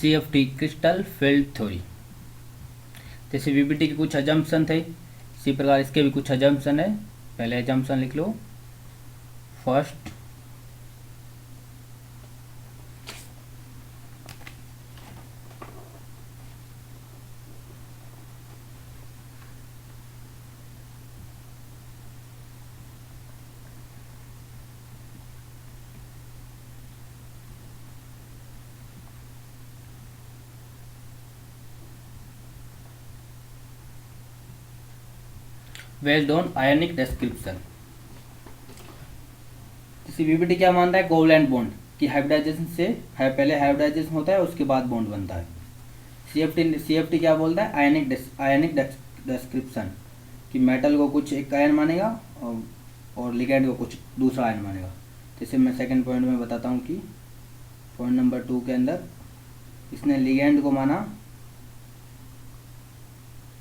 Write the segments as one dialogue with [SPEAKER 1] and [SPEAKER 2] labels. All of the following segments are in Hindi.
[SPEAKER 1] CFT crystal field theory. जैसे VBT के कुछ अजम्पशन थे, इसी प्रकार इसके भी कुछ अजम्पशन है। पहले अजम्पशन लिख लो। First, based on ionic description. जैसे VBT क्या मानता है, कोवलेंट बॉन्ड कि हाइब्रिडाइजेशन से पहले हाइब्रिडाइजेशन होता है, उसके बाद बॉन्ड बनता है। CFT क्या बोलता है, आयनिक डिस्क्रिप्शन कि मेटल को कुछ एक आयन मानेगा और लिगेंड को कुछ दूसरा आयन मानेगा। जैसे मैं सेकंड पॉइंट में बताता हूँ कि पॉइंट नंबर 2 के अंदर इसने लिगेंड को माना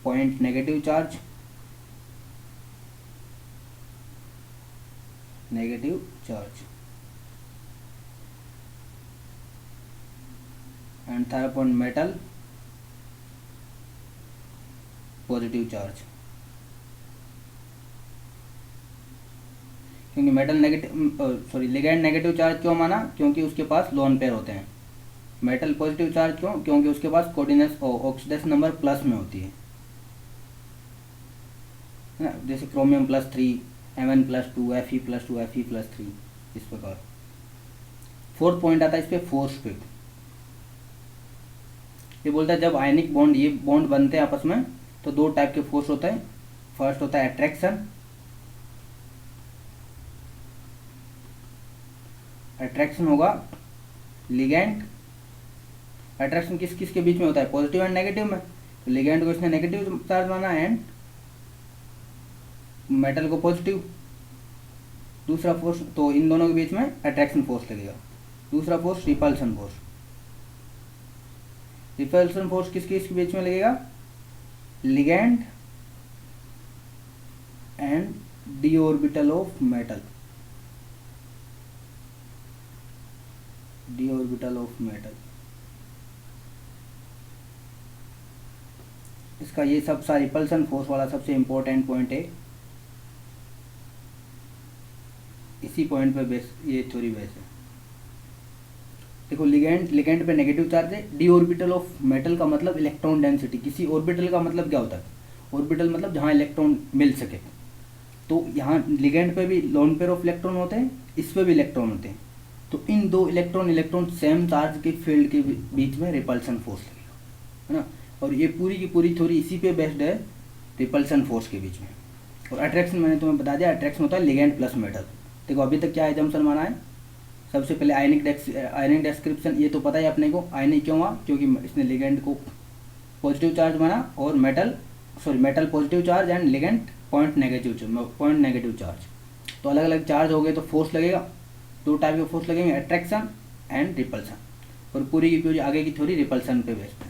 [SPEAKER 1] point negative charge, and third point metal positive charge. क्योंकि लिगेंड नेगेटिव चार्ज क्यों माना, क्योंकि उसके पास लोन पेयर होते हैं। मेटल पॉजिटिव चार्ज क्यों, क्योंकि उसके पास ऑक्सीडेशन नंबर प्लस में होती है ना, जैसे क्रोमियम +3, Mn+2, Fe+2, Fe+3, इस प्रकार। फोर्थ पॉइंट आता है इस पे फोर्स पे। ये बोलता है जब आयनिक बॉन्ड, ये बॉन्ड बनते हैं आपस में, तो दो टाइप के फोर्स होते हैं। फर्स्ट होता है अट्रैक्शन। अट्रैक्शन होगा लिगेंड। अट्रैक्शन किस किस के बीच में होता है, पॉजिटिव एंड नेगेटिव में। तो लिगेंड को इसने नेगेटिव चार्ज माना एंड मेटल को पॉजिटिव। दूसरा फोर्स, तो इन दोनों के बीच में अट्रैक्शन फोर्स लगेगा। दूसरा force repulsion force. Repulsion force किस किस के बीच में लगेगा, ligand and d orbital of metal. d orbital of metal, इसका ये सबसा रिपल्सन फोर्स वाला सबसे इंपॉर्टेंट पॉइंट है। इसी पॉइंट पे बेस ये थ्योरी बेस है। देखो लिगेंड पे नेगेटिव चार्ज है। d ऑर्बिटल ऑफ मेटल का मतलब इलेक्ट्रॉन डेंसिटी। किसी ऑर्बिटल का मतलब क्या होता है, ऑर्बिटल मतलब जहाँ इलेक्ट्रॉन मिल सके। तो यहाँ लिगेंड पे भी लोन पेयर ऑफ इलेक्ट्रॉन होते हैं, इस पे भी इलेक्ट्रॉन होते हैं। तो इन दो इलेक्ट्रॉन सेम चार्ज के फील्ड के बीच में रिपल्सन फोर्स लगेगा, है ना। और ये पूरी की पूरी थ्योरी इसी पे बेस्ड है, रिपल्सन फोर्स के बीच में। और अट्रैक्शन मैंने तुम्हें बता दिया, अट्रैक्शन होता है लिगेंड प्लस मेटल। देखो अभी तक क्या एजम्पशन माना है, सबसे पहले आयनिक डिस्क्रिप्शन, ये तो पता है अपने को। आयनिक क्यों हुआ, क्योंकि इसने लिगेंड को पॉजिटिव चार्ज माना और metal positive charge and ligand point negative charge. तो अलग अलग चार्ज हो गए तो फोर्स लगेगा, दो टाइप के फोर्स लगेंगे, अट्रैक्शन एंड रिपल्सन। और पूरी की पूरी आगे की थ्योरी रिपल्सन पे बेस्ड है।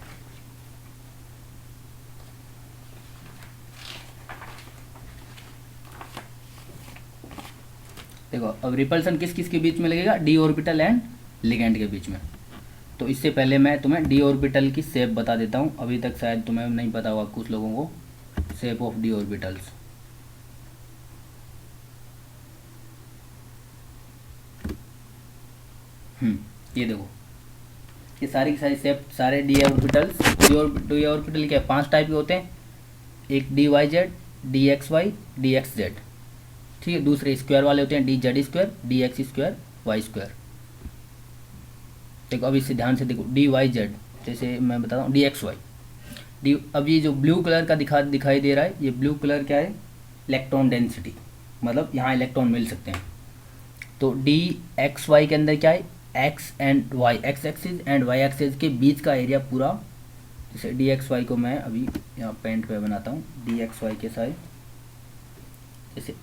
[SPEAKER 1] देखो अब रिपल्सन किस किस के बीच में लगेगा, d ऑर्बिटल एंड लिगेंड के बीच में। तो इससे पहले मैं तुम्हें d ऑर्बिटल की शेप बता देता हूँ। अभी तक शायद तुम्हें नहीं पता होगा कुछ लोगों को, शेप ऑफ d ऑर्बिटल्स। ये देखो, ये सारी की सारी शेप, सारे d ऑर्बिटल्स। d ऑर्बिटल क्या 5 टाइप के होते हैं, एक dYz, dXy, dXz, ठीक है। दूसरे स्क्वायर वाले होते हैं dZ², dX², Y²। देखो अब इससे ध्यान से देखो, dYz जैसे मैं बता रहा हूँ, dXy। अब ये जो ब्लू कलर का दिखाई दे रहा है, ये ब्लू कलर क्या है, इलेक्ट्रॉन डेंसिटी, मतलब यहाँ इलेक्ट्रॉन मिल सकते हैं। तो dXy के अंदर क्या है, x and y, x axis and y axis के बीच का एरिया पूरा। जैसे dXy को मैं अभी यहाँ पेंट पे बनाता हूँ, dXy के साइड, जैसे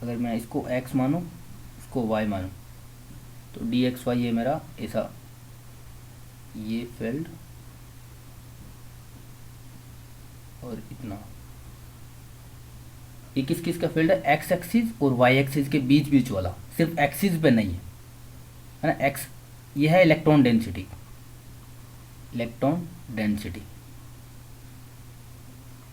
[SPEAKER 1] अगर मैं इसको x मानूँ, इसको y मानूँ, तो dXy ये मेरा ऐसा, ये फील्ड और इतना, ये किस किस का फील्ड है, एक्स एक्सिस और वाई एक्सिस के बीच वाला, सिर्फ एक्सिस पे नहीं है ना। एक्स ये है इलेक्ट्रॉन डेंसिटी, इलेक्ट्रॉन डेंसिटी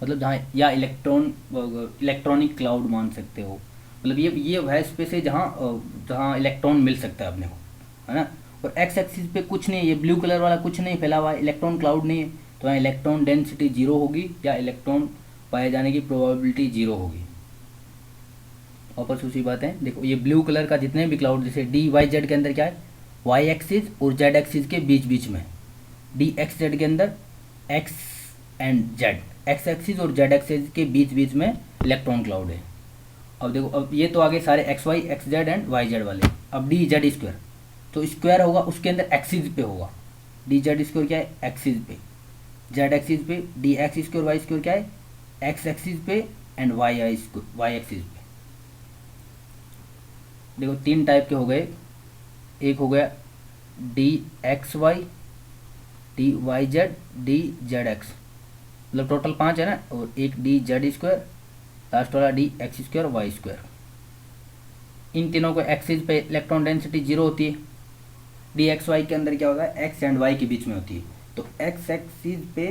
[SPEAKER 1] मतलब जहाँ, या इलेक्ट्रॉनिक क्लाउड मान सकते हो, मतलब ये वह स्पेस है जहाँ जहाँ इलेक्ट्रॉन मिल सकता है अपने को, है ना। और एक्स एक्सिस पे कुछ नहीं है, ये ब्लू कलर वाला कुछ नहीं फैला हुआ है, इलेक्ट्रॉन क्लाउड नहीं है, तो यहाँ इलेक्ट्रॉन डेंसिटी जीरो होगी या इलेक्ट्रॉन पाए जाने की प्रोबेबिलिटी जीरो होगी। वापस उसी बात है, देखो ये ब्लू कलर का जितने भी क्लाउड, जैसे डी वाई जेड के अंदर क्या है, वाई एक्सिस और जेड एक्सिस के बीच बीच में, डी एक्स जेड के अंदर x and Z, x axis और जेड एक्सिस के बीच बीच में इलेक्ट्रॉन क्लाउड है। अब देखो, अब ये तो आगे सारे x y x z and y z वाले, अब डी जेड स्क्वायर, तो स्क्वायर होगा उसके अंदर एक्सिस पे होगा, डी जेड स्क्वायर क्या है एक्सिस पे, जेड एक्सिस पे, d x square y square क्या है एक्स एक्सिस पे and y i square y axis पे। देखो तीन टाइप के हो गए, एक हो गया d x y, d y z, d z x, मतलब टोटल पाँच है ना, और एक डी जेड स्क्वायर, लास्ट वाला d x square y square. इन तीनों को एक्सिस पे इलेक्ट्रॉन डेंसिटी जीरो होती है, डी एक्स वाई के अंदर क्या होता है एक्स एंड वाई के बीच में होती है, तो एक्स एक्सिस पे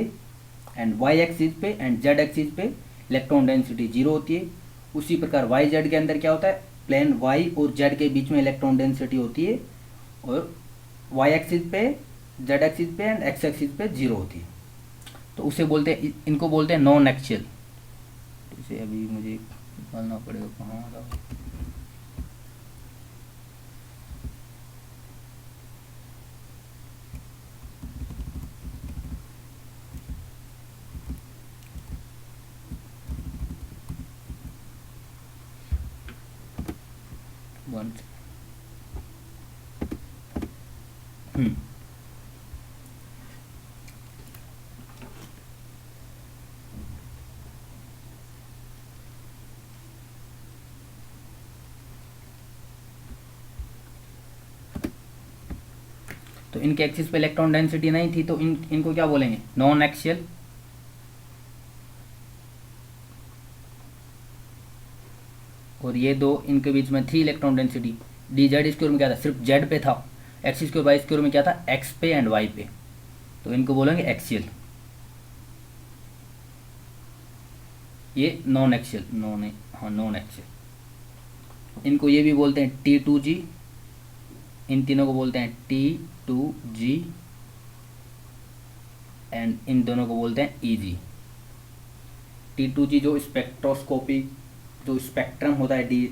[SPEAKER 1] एंड वाई एक्सिस पे एंड जेड एक्सिस पे इलेक्ट्रॉन डेंसिटी जीरो होती है। उसी प्रकार वाई जेड के अंदर क्या होता है, प्लेन वाई और जेड के बीच में इलेक्ट्रॉन डेंसिटी होती है, और वाई एक्सिस पे, जेड एक्सिस पे एंड एक्स एक्सिस पे जीरो होती है, तो उसे बोलते हैं, इनको बोलते हैं नॉन एक्सियल। इसे अभी मुझे निकालना पड़ेगा, कहाँ था 1 तो इनके एक्सिस पे इलेक्ट्रॉन डेंसिटी नहीं थी, तो इनको क्या बोलेंगे नॉन एक्सियल। और ये दो, इनके बीच में थी electron density, D z square में क्या था सिर्फ जेड पे था, एक्स स्क्वायर वाई स्क्वायर में क्या था एक्स पे एंड वाई पे, तो इनको बोलेंगे एक्सियल। ये नॉन एक्सियल, नॉन एक्सियल। इनको ये भी बोलते हैं टी टू जी, इन तीनों को बोलते हैं टी टू जी, एंड इन दोनों को बोलते हैं ई जी। टी टू जी जो स्पेक्ट्रोस्कोपी, जो स्पेक्ट्रम होता है डी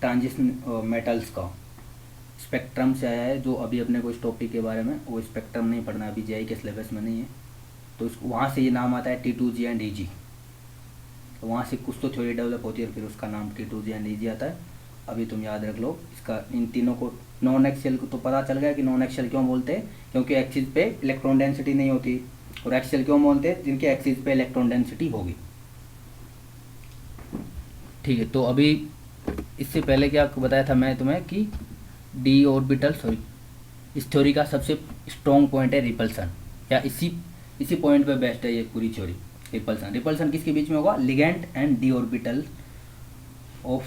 [SPEAKER 1] ट्रांजिशन मेटल्स का, स्पेक्ट्रम से आया है, जो अभी अपने को इस टॉपिक के बारे में वो स्पेक्ट्रम नहीं पढ़ना, अभी जेई के सिलेबस में नहीं है, तो इसको वहाँ से ये नाम आता है टी टू जी एंड ई जी, तो वहाँ से कुछ तो थ्योरी डेवलप होती है और फिर उसका नाम टी टू जी एंड ई जी आता है। अभी तुम याद रख लो इसका, इन तीनों को नॉन एक्सियल को तो पता चल गया कि नॉन एक्सियल क्यों बोलते हैं, क्योंकि एक्सिस पे इलेक्ट्रॉन डेंसिटी नहीं होती, और एक्सियल क्यों बोलते हैं, जिनके एक्सिस पे इलेक्ट्रॉन डेंसिटी होगी। ठीक है, तो अभी इससे पहले क्या बताया था मैं तुम्हें कि डी ऑर्बिटल, सॉरी, इस थ्योरी का सबसे स्ट्रॉन्ग पॉइंट है रिपल्सन, या इसी पॉइंट पे बेस्ट है ये पूरी थ्योरी। रिपल्सन किसके बीच में होगा, ligand and D orbital of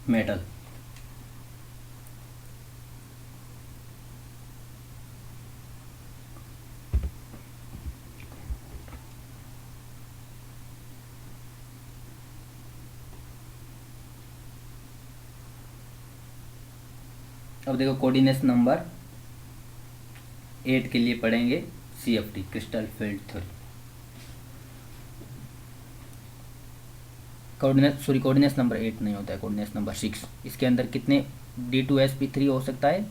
[SPEAKER 1] metal. अब देखो कोऑर्डिनेशन नंबर 8 के लिए पढ़ेंगे CFT, crystal field theory. Coordination number 8 नहीं होता है, कोऑर्डिनेशन नंबर 6। इसके अंदर कितने D2sp3 हो सकता है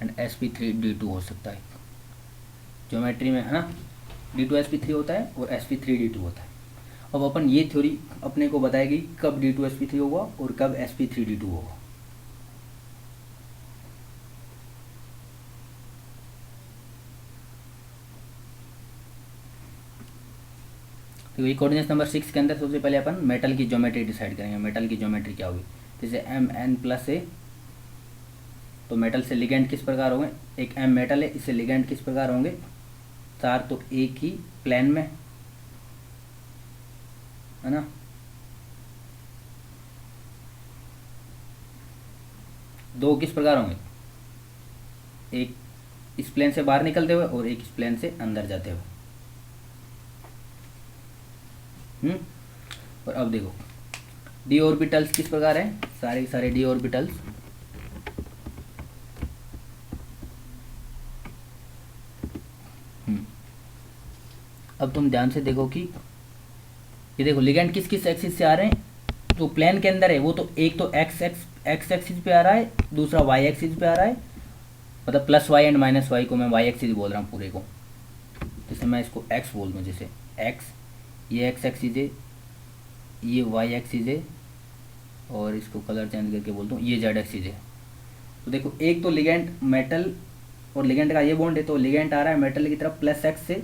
[SPEAKER 1] एंड sp3d2 हो सकता है, ज्योमेट्री में है ना, D2sp3 होता है और sp3d2 होता है। अब अपन ये थ्योरी अपने को बताएगी कब D2sp3 होगा और कब sp3d2 होगा। तो ये कोऑर्डिनेशन नंबर 6 के अंदर सबसे पहले अपन मेटल की ज्योमेट्री डिसाइड करेंगे। मेटल की ज्योमेट्री क्या होगी, जैसे Mn+A, तो मेटल से लिगेंड किस प्रकार होंगे, एक M मेटल है, इससे लिगेंड किस प्रकार होंगे, 4 तो एक ही प्लेन में, है ना, 2 किस प्रकार होंगे, एक इस प्लेन से बाहर निकलते हुए और एक इस प्लेन से अंदर जाते हुए। और अब देखो डी ऑर्बिटल्स किस प्रकार हैं, सारे के सारे डी ऑर्बिटल्स अब तुम ध्यान से देखो कि ये देखो लिगेंड किस किस एक्सिस से आ रहे हैं, तो प्लेन के अंदर है वो तो एक तो एक्स एक्सिस पे आ रहा है, दूसरा वाई एक्सिस पे आ रहा है, मतलब plus y and minus y को मैं वाई एक्सिस बोल रहा हूँ पूरे को, जैसे मैं इसको एक्स बोल दूँ, जैसे एक्स, ये एक्स एक्सिस है, ये वाई एक्सिस है, और इसको कलर चेंज करके बोलता हूँ ये जेड एक्सिस है। तो देखो एक तो लिगेंड मेटल और लिगेंड का ये बॉन्ड है, तो लिगेंड आ रहा है मेटल की तरफ प्लस एक्स से,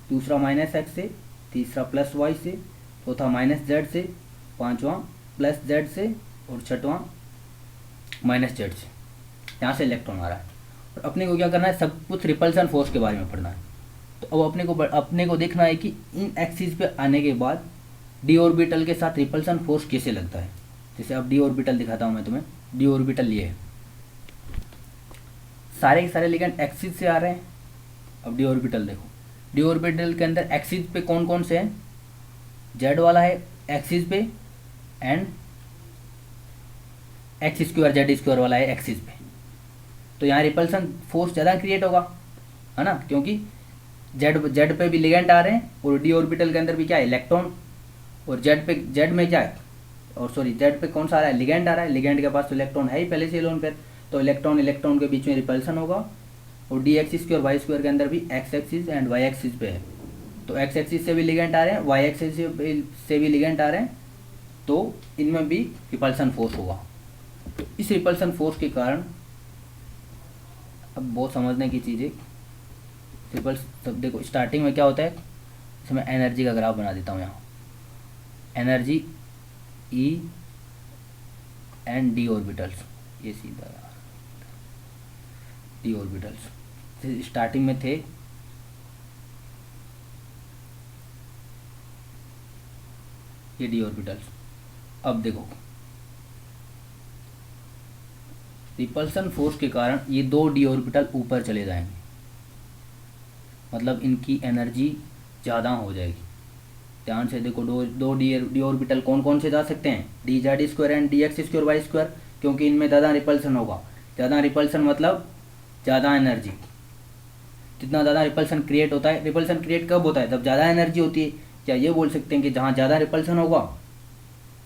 [SPEAKER 1] दूसरा माइनस एक्स से, तीसरा प्लस वाई से, चौथा माइनस जेड से, पांचवा प्लस जेड से, और छठवां माइनस जेड से। यहाँ से इलेक्ट्रॉन आ रहा है और अपने को क्या करना है, सब कुछ रिपल्सन फोर्स के बारे में पढ़ना है। तो अब अपने को देखना है कि इन एक्सिस पे आने के बाद डी ऑर्बिटल के साथ रिपल्सन फोर्स कैसे लगता है। जैसे अब डी ऑर्बिटल दिखाता हूँ मैं तुम्हें, डी ऑर्बिटल ये है, सारे के सारे लिगेंड एक्सिस से आ रहे हैं। अब डी ऑर्बिटल देखो, डी ऑर्बिटल के अंदर एक्सिस पे कौन कौन से हैं, जेड वाला है एक्सिस पे, and x square Z square वाला है एक्सिस पे। तो यहाँ रिपल्सन फोर्स ज़्यादा क्रिएट होगा, है ना, क्योंकि जेड पे भी लिगेंड आ रहे हैं और डी ऑर्बिटल के अंदर भी क्या है, इलेक्ट्रॉन, और जेड में क्या है, और सॉरी जेड पे कौन सा आ रहा है, लिगेंड आ रहा है, लिगेंड के पास तो इलेक्ट्रॉन है ही पहले से लोन पर, तो इलेक्ट्रॉन के बीच में रिपल्सन होगा। और डी एक्सिस और वाई स्क्वायर के अंदर भी x axis and y axis पे है, तो एक्स एक्सिस से भी लिगेंड आ रहे हैं, वाई एक्सिस से भी लिगेंड आ रहे हैं, तो इनमें भी रिपल्सन फोर्स होगा। तो इस रिपल्सन फोर्स के कारण अब बहुत समझने की चीज़ है, तब देखो स्टार्टिंग में क्या होता है, इसमें एनर्जी का ग्राफ बना देता हूँ यहाँ, energy E and D orbitals, ये सीधा डी ऑर्बिटल्स स्टार्टिंग में थे, ये डी ऑर्बिटल्स। अब देखो रिपल्सन फोर्स के कारण ये दो डी ऑर्बिटल ऊपर चले जाएंगे, मतलब इनकी एनर्जी ज़्यादा हो जाएगी। ध्यान से देखो दो डी ऑर्बिटल कौन कौन से जा सकते हैं, d z square and d x square y square, क्योंकि इनमें ज़्यादा रिपल्सन होगा। ज़्यादा रिपल्सन मतलब ज़्यादा एनर्जी, जितना ज़्यादा रिपल्सन क्रिएट होता है, रिपल्सन क्रिएट कब होता है, जब ज़्यादा एनर्जी होती है, या ये बोल सकते हैं कि जहाँ ज़्यादा रिपल्सन होगा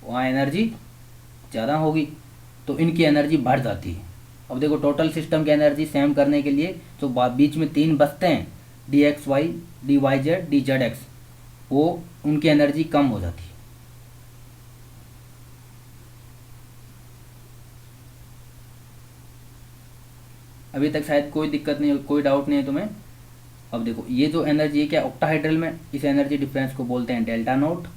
[SPEAKER 1] वहाँ एनर्जी ज़्यादा होगी, तो इनकी एनर्जी बढ़ जाती है। अब देखो टोटल सिस्टम की एनर्जी सेम करने के लिए जो बीच में तीन बचते हैं, d x y, d y z, d z x, वो उनकी एनर्जी कम हो जाती है। अभी तक शायद कोई दिक्कत नहीं, कोई डाउट नहीं है तुम्हें। अब देखो ये जो एनर्जी है क्या, ऑक्टाहाइड्रल में इस एनर्जी डिफरेंस को बोलते हैं डेल्टा नोट।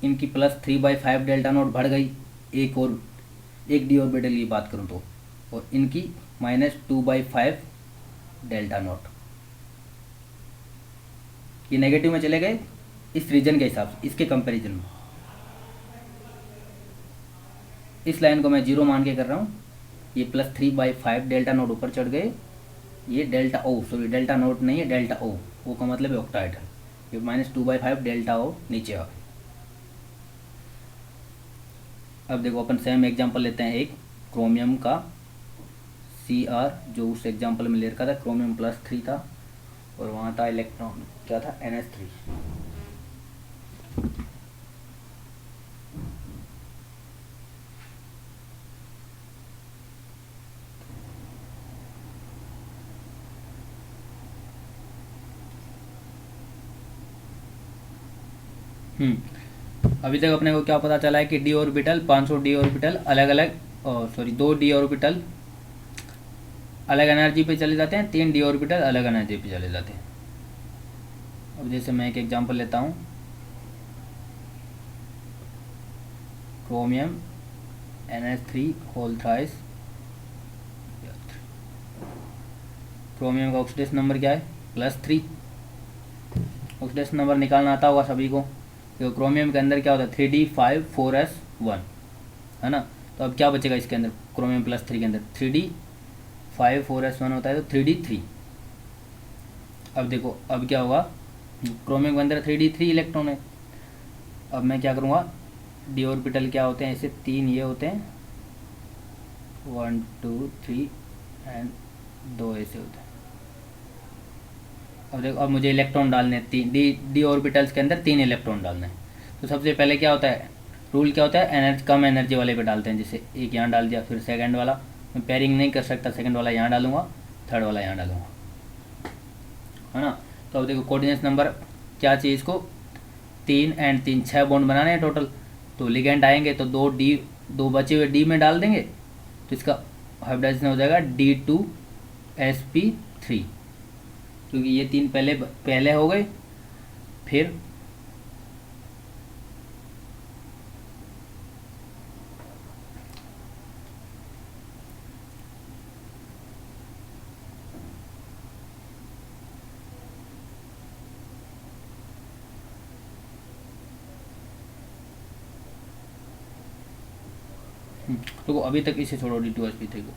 [SPEAKER 1] इनकी +3/5 डेल्टा नोट बढ़ गई, एक डी ऑर्बिटल की बात करूं तो, और इनकी -2/5 डेल्टा नोट। ये नेगेटिव में चले गए इस रीजन के हिसाब से, इसके कंपैरिजन में। इस लाइन को मैं 0 मान के कर रहा हूँ, ये +3/5 डेल्टा नोट ऊपर चढ़ गए, ये डेल्टा ओ, सॉरी डेल्टा नोट नहीं है, डेल्टा ओ का मतलब है ऑक्टाहाइड्रल, ये -2/5 डेल्टा ओ नीचे आ गए। अब देखो अपन सेम एग्जांपल लेते हैं, एक क्रोमियम का Cr, जो उस एग्जांपल में ले रखा था, क्रोमियम +3 था और वहाँ था इलेक्ट्रॉन क्या था, NH3। अभी तक अपने को क्या पता चला है कि डी ऑर्बिटल 500 डी ऑर्बिटल अलग अलग, सॉरी 2 डी ऑर्बिटल अलग एनर्जी पे चले जाते हैं, 3 डी ऑर्बिटल अलग एनर्जी पे चले जाते हैं। अब जैसे मैं एक एग्जांपल लेता हूँ, chromium NH3 whole thrice, chromium का ऑक्सीडेशन नंबर क्या है, +3, ऑक्सीडेशन नंबर निकालना आता होगा सभी को। तो क्रोमियम के अंदर क्या होता है 3D5 4S1 है ना। तो अब क्या बचेगा इसके अंदर क्रोमियम +3 के अंदर 3D5 4S1 होता है तो 3D3। अब देखो अब क्या होगा, क्रोमियम के अंदर 3D3 इलेक्ट्रॉन है। अब मैं क्या करूँगा, डी ऑर्बिटल क्या होते हैं, ऐसे 3 ये होते हैं 1 2 3 एंड 2 ऐसे होते हैं। अब देखो अब मुझे इलेक्ट्रॉन डालने हैं 3 डी ऑर्बिटल्स के अंदर 3 इलेक्ट्रॉन डालने हैं। तो सबसे पहले क्या होता है, रूल क्या होता है, एनर्जी कम एनर्जी वाले पे डालते हैं। जैसे एक यहाँ डाल दिया, फिर सेकंड वाला मैं पेयरिंग नहीं कर सकता, सेकंड वाला यहाँ डालूंगा, थर्ड वाला यहाँ डालूंगा, है ना। तो अब देखो कोऑर्डिनेट नंबर क्या चाहिए इसको, 3 एंड 3 6 बॉन्ड बनाने हैं टोटल। तो लिगेंड आएंगे तो 2 बचे हुए डी में डाल देंगे, तो इसका हाइब्रिडाइजेशन हो जाएगा D2sp3, क्योंकि ये 3 पहले हो गए। फिर तो अभी तक इसे छोड़ो D2sp3 को,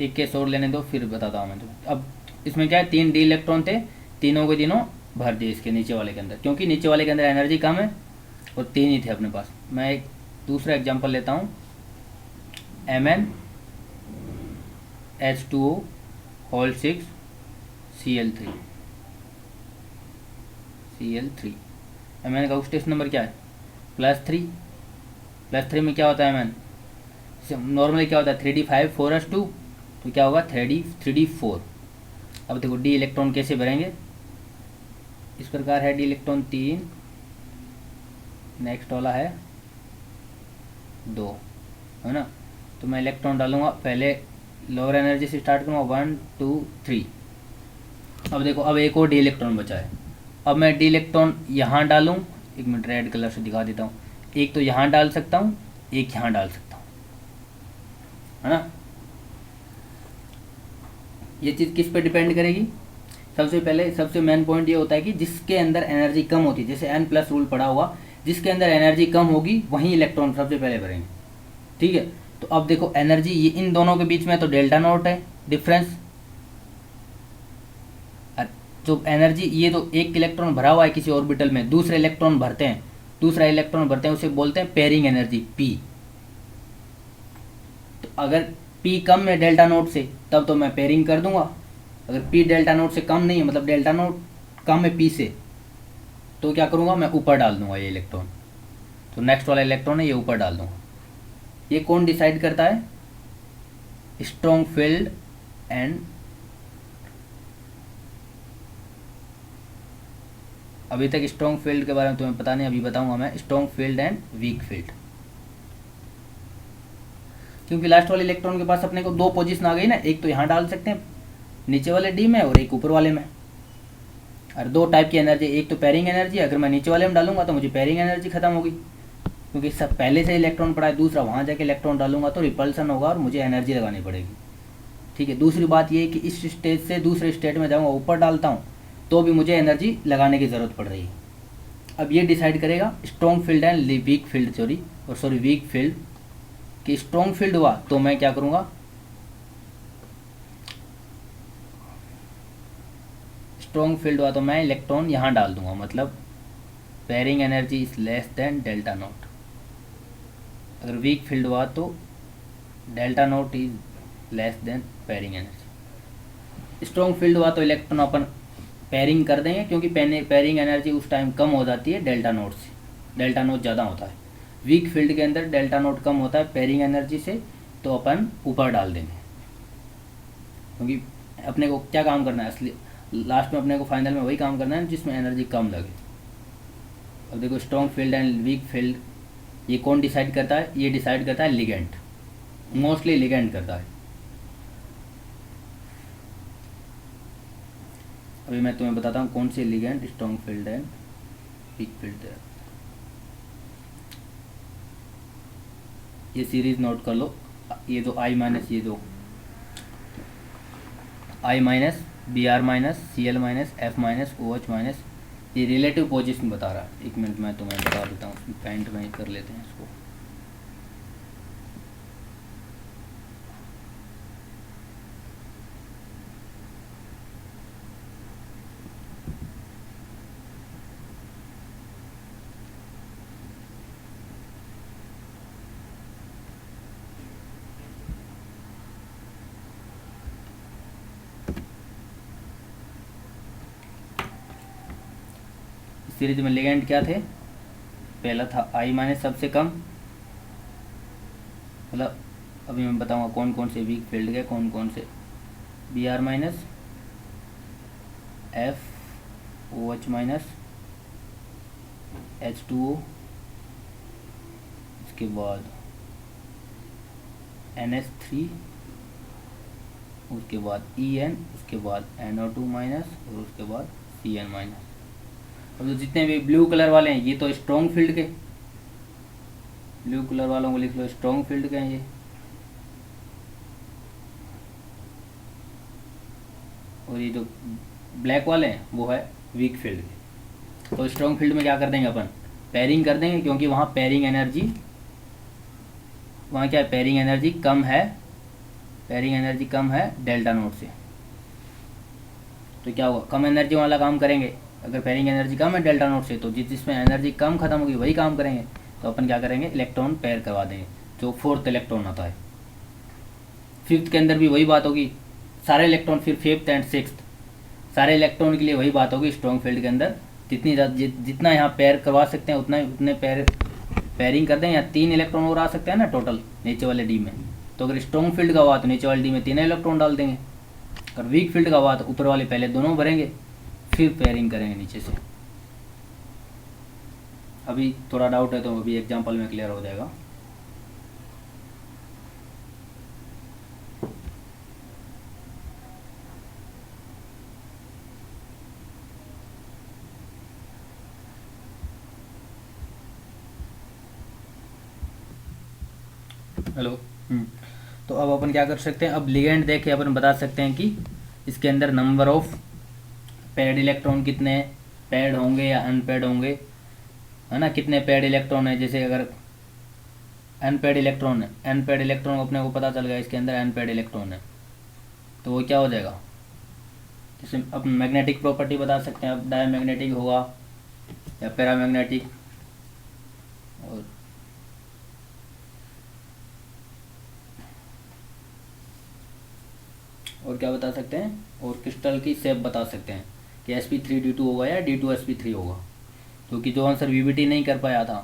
[SPEAKER 1] एक केस और लेने दो फिर बताता हूँ मैं तुम्हें। अब इसमें क्या है 3 डी इलेक्ट्रॉन थे, तीनों के तीनों भर दिए इसके नीचे वाले के अंदर, क्योंकि नीचे वाले के अंदर एनर्जी कम है और 3 ही थे अपने पास। मैं एक दूसरा एग्जांपल लेता हूँ, MnH2O6 Cl3। Mn का ऑक्सीडेशन नंबर क्या है +3। +3 में क्या होता है Mn, नॉर्मली क्या होता है 3D5 4S2, तो क्या होगा 3D4। अब देखो डी इलेक्ट्रॉन कैसे भरेंगे, इस प्रकार है डी इलेक्ट्रॉन 3, नेक्स्ट वाला है 2, है ना। तो मैं इलेक्ट्रॉन डालूंगा, पहले लोअर एनर्जी से स्टार्ट करूँगा 1 2 3। अब देखो अब एक और डी इलेक्ट्रॉन बचा है। अब मैं डी इलेक्ट्रॉन यहाँ डालूँ, एक मिनट रेड कलर से दिखा देता हूँ, एक तो यहाँ डाल सकता हूँ, एक यहाँ डाल सकता हूँ, है ना। ये चीज़ किस पे डिपेंड करेगी, सबसे पहले सबसे मेन पॉइंट ये होता है कि जिसके अंदर एनर्जी कम होती है, जैसे N+ रूल पड़ा हुआ, जिसके अंदर एनर्जी कम होगी वहीं इलेक्ट्रॉन सबसे पहले भरेंगे, ठीक है। तो अब देखो एनर्जी ये इन दोनों के बीच में तो डेल्टा नॉट है डिफरेंस, जो एनर्जी ये तो एक इलेक्ट्रॉन भरा हुआ है किसी ऑर्बिटल में, दूसरे इलेक्ट्रॉन भरते हैं, उसे बोलते हैं पेयरिंग एनर्जी P। तो अगर P कम है डेल्टा नोट से तब तो मैं पेयरिंग कर दूंगा, अगर P डेल्टा नोट से कम नहीं है, मतलब डेल्टा नोट कम है P से, तो क्या करूंगा मैं ऊपर डाल दूंगा ये इलेक्ट्रॉन। तो नेक्स्ट वाला इलेक्ट्रॉन है ये ऊपर डाल दूंगा। ये कौन डिसाइड करता है, स्ट्रॉन्ग फील्ड एंड, अभी तक स्ट्रॉन्ग फील्ड के बारे में तुम्हें पता नहीं, अभी बताऊंगा मैं strong field and weak field. क्योंकि लास्ट वाले इलेक्ट्रॉन के पास अपने को 2 पोजीशन आ गई ना, एक तो यहाँ डाल सकते हैं नीचे वाले डी में और एक ऊपर वाले में, और 2 टाइप की एनर्जी, एक तो पेयरिंग एनर्जी, अगर मैं नीचे वाले में डालूंगा तो मुझे पेयरिंग एनर्जी खत्म होगी क्योंकि सब पहले से इलेक्ट्रॉन पड़ा है, दूसरा वहाँ जाके इलेक्ट्रॉन डालूंगा तो रिपल्सन होगा और मुझे एनर्जी लगानी पड़ेगी, ठीक है। दूसरी बात ये है कि इस स्टेज से दूसरे स्टेट में जाऊँगा, ऊपर डालता हूँ तो भी मुझे एनर्जी लगाने की ज़रूरत पड़ रही है। अब ये डिसाइड करेगा strong field and weak field, weak field कि स्ट्रॉन्ग फील्ड हुआ तो मैं क्या करूँगा, स्ट्रॉन्ग फील्ड हुआ तो मैं इलेक्ट्रॉन यहाँ डाल दूंगा, मतलब pairing energy is less than delta not. अगर वीक फील्ड हुआ तो delta not is less than pairing energy. Strong field हुआ तो इलेक्ट्रॉन अपन पेयरिंग कर देंगे, क्योंकि पेयरिंग एनर्जी उस टाइम कम हो जाती है डेल्टा नोट से, डेल्टा नोट ज़्यादा होता है। वीक फील्ड के अंदर डेल्टा नोट कम होता है पेयरिंग एनर्जी से, तो अपन ऊपर डाल देंगे, क्योंकि अपने को क्या काम करना है असली लास्ट में, अपने को फाइनल में वही काम करना है जिसमें एनर्जी कम लगे। अब देखो strong field and weak field ये कौन डिसाइड करता है, ये डिसाइड करता है लिगेंड, मोस्टली लिगेंड करता है। अभी मैं तुम्हें बताता हूँ कौन से ligand strong field and weak field है। ये सीरीज नोट कर लो, ये दो I माइनस, ये दो I minus, Br minus, Cl minus, F minus, OH minus, ये रिलेटिव पोजीशन बता रहा है। एक मिनट मैं तुम्हें बता देता हूँ, पेंट में कर लेते हैं इसको। सीरीज में लिगेंड क्या थे, पहला था आई माइनस सबसे कम, मतलब अभी मैं बताऊंगा कौन कौन से वीक फील्ड के, कौन कौन से, b r minus, f o h minus, H2O, उसके बाद NH3, उसके बाद EN, उसके बाद NO2 माइनस और उसके बाद CN माइनस। अब तो जितने भी ब्लू कलर वाले हैं ये तो स्ट्रॉन्ग फील्ड के, ब्लू कलर वालों को लिख लो स्ट्रॉन्ग फील्ड के हैं ये, और ये जो ब्लैक वाले हैं वो है वीक फील्ड के। तो स्ट्रॉन्ग फील्ड में क्या कर देंगे अपन, पेयरिंग कर देंगे, क्योंकि वहाँ पेयरिंग एनर्जी, वहाँ क्या है, पेयरिंग एनर्जी कम है, पेयरिंग एनर्जी कम है डेल्टा नोट से। तो क्या होगा, कम एनर्जी वाला काम करेंगे। अगर पेयरिंग एनर्जी कम है डेल्टा नोट से, तो जिसमें एनर्जी कम खत्म होगी वही काम करेंगे। तो अपन क्या करेंगे, इलेक्ट्रॉन पेयर करवा देंगे, जो फोर्थ इलेक्ट्रॉन आता है। फिफ्थ के अंदर भी वही बात होगी, सारे इलेक्ट्रॉन, फिर फिफ्थ एंड सिक्स्थ सारे इलेक्ट्रॉन के लिए वही बात होगी। स्ट्रॉन्ग फील्ड के अंदर जितना यहाँ पेयर करवा सकते हैं उतने पेयरिंग कर दें। या 3 इलेक्ट्रॉन और आ सकते हैं ना टोटल नीचे वाले डी में। तो अगर स्ट्रॉन्ग फील्ड का हुआ तो नीचे वाले डी में 3 इलेक्ट्रॉन डाल देंगे। अगर वीक फील्ड का हुआ तो ऊपर वाले पहले दोनों भरेंगे, फिर पेयरिंग करेंगे नीचे से। अभी थोड़ा डाउट है तो अभी एग्जाम्पल में क्लियर हो जाएगा। हेलो। तो अब अपन क्या कर सकते हैं, अब लिगेंड देख के अपन बता सकते हैं कि इसके अंदर नंबर ऑफ पेड इलेक्ट्रॉन कितने पेड होंगे या अनपेड होंगे, है ना, कितने पेड इलेक्ट्रॉन है। जैसे अगर अनपेड इलेक्ट्रॉन है, अनपेड इलेक्ट्रॉन अपने को पता चल गया इसके अंदर अनपेड इलेक्ट्रॉन है, तो वो क्या हो जाएगा, जैसे अपन मैग्नेटिक प्रॉपर्टी बता सकते हैं। अब डायमैग्नेटिक होगा या पैरामैग्नेटिक, और क्या बता सकते हैं, और क्रिस्टल की शेप बता सकते हैं कि sp3d2 होगा या d2sp3 होगा। क्योंकि जो आंसर वीबीटी नहीं कर पाया था,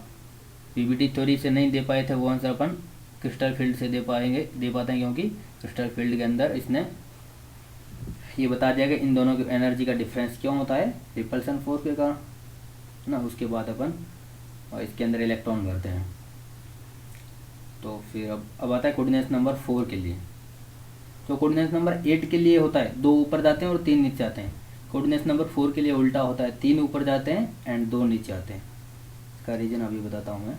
[SPEAKER 1] वीबीटी थ्योरी से नहीं दे पाए थे, वो आंसर अपन क्रिस्टल फील्ड से दे पाते हैं, क्योंकि क्रिस्टल फील्ड के अंदर इसने ये बता दिया कि इन दोनों की एनर्जी का डिफरेंस क्यों होता है, रिपल्सन फोर्स के कारण ना। उसके बाद अपन और इसके अंदर इलेक्ट्रॉन भरते हैं। तो फिर अब आता है कोऑर्डिनेट नंबर 4 के लिए। तो कोऑर्डिनेट नंबर 8 के लिए होता है 2 ऊपर जाते हैं और 3 नीचे आते हैं। कोऑर्डिनेट नंबर 4 के लिए उल्टा होता है, 3 ऊपर जाते हैं एंड 2 नीचे आते हैं। इसका रीजन अभी बताता हूँ मैं।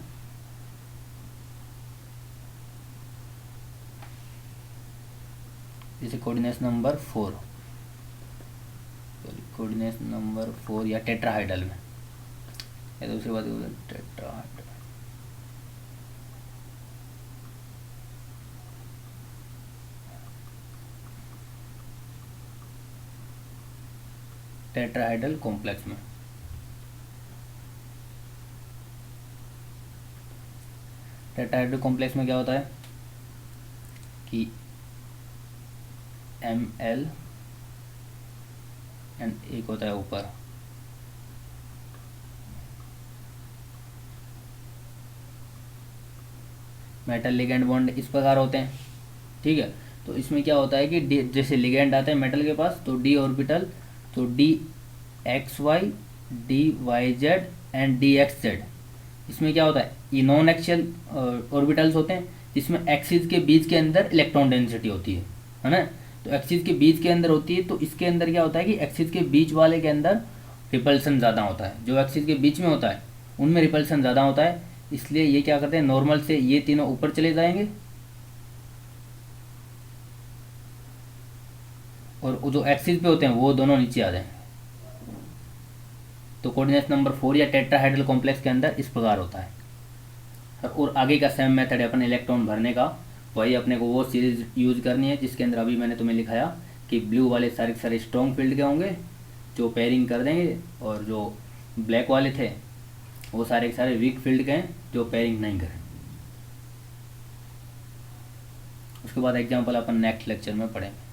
[SPEAKER 1] जैसे कोऑर्डिनेट नंबर 4, कोऑर्डिनेट नंबर 4 या टेट्राहाइड्रल में, या दूसरी बात टेट्राहाइड्रल, टेट्राहाइड्रल कॉम्प्लेक्स में। टेट्राहाइड्रल कॉम्प्लेक्स में क्या होता है कि Ml एंड एक होता है ऊपर मेटल लिगेंड बॉन्ड इस प्रकार होते हैं, ठीक है। तो इसमें क्या होता है कि जैसे लिगेंड आते हैं मेटल के पास, तो डी ऑर्बिटल, तो d x y, d y z and d x z, इसमें क्या होता है, ये नॉन एक्सियल ऑर्बिटल्स होते हैं, जिसमें एक्सिस के बीच के अंदर इलेक्ट्रॉन डेंसिटी होती है ना। तो एक्सिस के बीच के अंदर होती है, तो इसके अंदर क्या होता है कि एक्सिस के बीच वाले के अंदर रिपल्सन ज़्यादा होता है। जो एक्सिस के बीच में होता है उनमें रिपल्सन ज़्यादा होता है, इसलिए ये क्या करते हैं, नॉर्मल से ये तीनों ऊपर चले जाएंगे और जो एक्सिस पे होते हैं वो दोनों नीचे आ जाएंगे। तो कोऑर्डिनेशन नंबर 4 या टेट्राहेड्रल कॉम्प्लेक्स के अंदर इस प्रकार होता है। और आगे का सेम मेथड है अपन इलेक्ट्रॉन भरने का, वही अपने को वो सीरीज यूज करनी है जिसके अंदर अभी मैंने तुम्हें लिखाया कि ब्लू वाले सारे के सारे स्ट्रॉन्ग फील्ड के होंगे जो पेयरिंग कर देंगे, और जो ब्लैक वाले थे वो सारे के सारे वीक फील्ड के हैं जो पेयरिंग नहीं करें। उसके बाद एग्जाम्पल अपन नेक्स्ट लेक्चर में पढ़ेंगे।